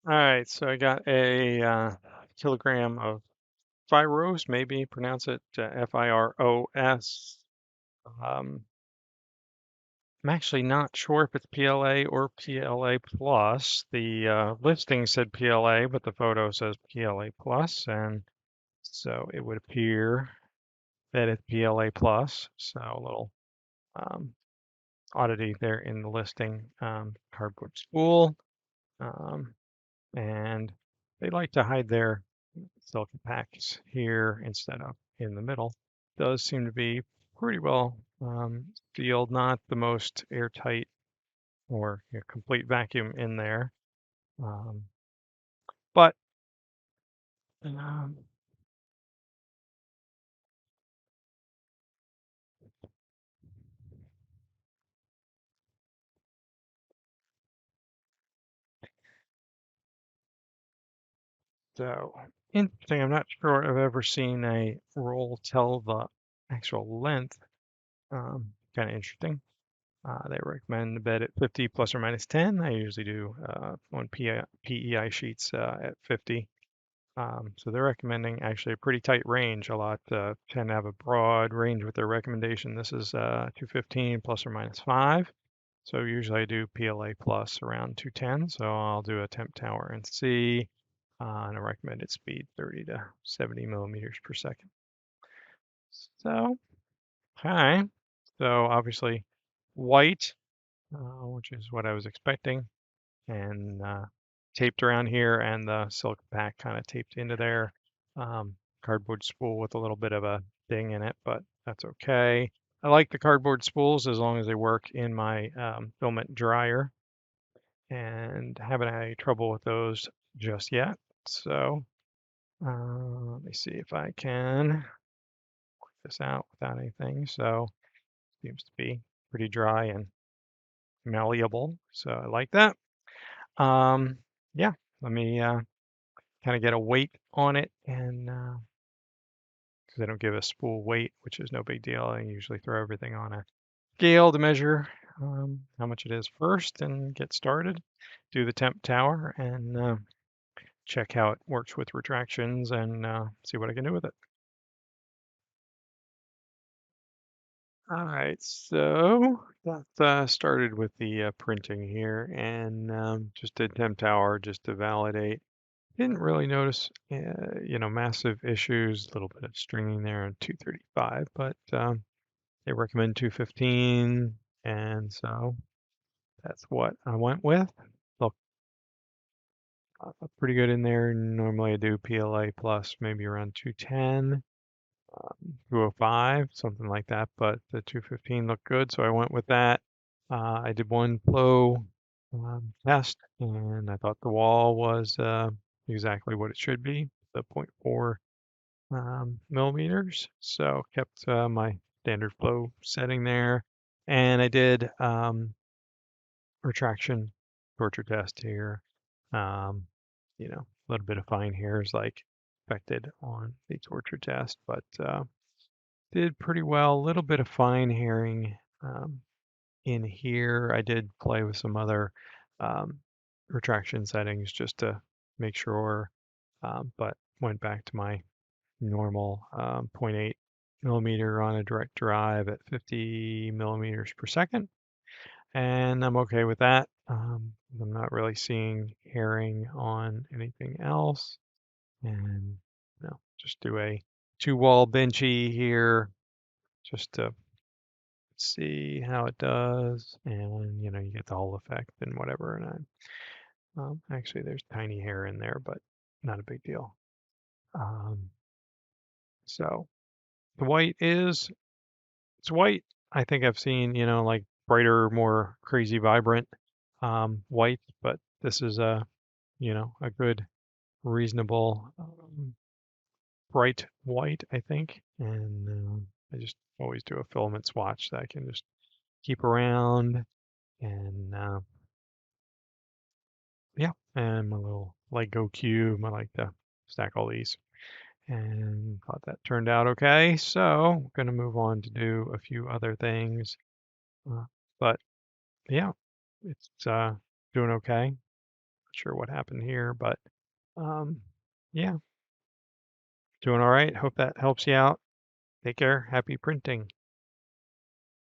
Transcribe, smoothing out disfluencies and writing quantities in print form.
All right, so I got a kilogram of FIROS, maybe pronounce it FIROS. Um, I'm actually not sure if it's PLA or PLA plus. The listing said PLA, but the photo says PLA plus, and so it would appear that it's PLA plus. So a little um, oddity there in the listing. Cardboard spool, um, and they like to hide their silicon packs here instead of in the middle. Does seem to be pretty well sealed, not the most airtight or complete vacuum in there. Um, but um, so interesting. I'm not sure I've ever seen a roll tell the actual length. Kind of interesting. They recommend the bed at 50 plus or minus 10. I usually do on PEI sheets at 50. So they're recommending actually a pretty tight range. A lot tend to have a broad range with their recommendation. This is 215 plus or minus 5. So usually I do PLA plus around 210. So I'll do a temp tower and see and a recommended speed 30 to 70 millimeters per second. So, okay. So obviously white, which is what I was expecting, and taped around here, and the silicone pack kind of taped into there. Cardboard spool with a little bit of a ding in it, but that's okay. I like the cardboard spools as long as they work in my filament dryer, and haven't had any trouble with those just yet. So let me see if I can work this out without anything. So seems to be pretty dry and malleable, so I like that. Yeah, let me kind of get a weight on it, and because they don't give a spool weight, which is no big deal, I usually throw everything on a scale to measure how much it is first and get started. Do the temp tower and check how it works with retractions and see what I can do with it. All right, so that started with the printing here, and just did temp tower just to validate. Didn't really notice, massive issues. A little bit of stringing there on 235, but they recommend 215, and so that's what I went with. Look, pretty good in there. Normally I do PLA plus maybe around 210, 205, something like that, but the 215 looked good, so I went with that. I did one flow test, and I thought the wall was exactly what it should be, the 0.4 millimeters. So kept my standard flow setting there. And I did retraction torture test here. A little bit of fine hairs like expected on the torture test, but did pretty well. A little bit of fine hairing in here. I did play with some other um, retraction settings just to make sure, but went back to my normal 0.8 millimeter on a direct drive at 50 millimeters per second. And I'm okay with that. I'm not really seeing herring on anything else. And just do a 2-wall benchy here just to see how it does. And, you get the whole effect and whatever. And actually, there's tiny hair in there, but not a big deal. Um, so the white is It's white. I think I've seen, like brighter, more crazy vibrant white, but this is a good, reasonable, bright white, I think. And I just always do a filament swatch that I can just keep around. And yeah, and my little Lego cube. I like to stack all these. And thought that turned out okay. So I'm going to move on to do a few other things. But yeah, it's doing okay. sure what happened here, but yeah, doing all right. Hope that helps you out. Take care. Happy printing.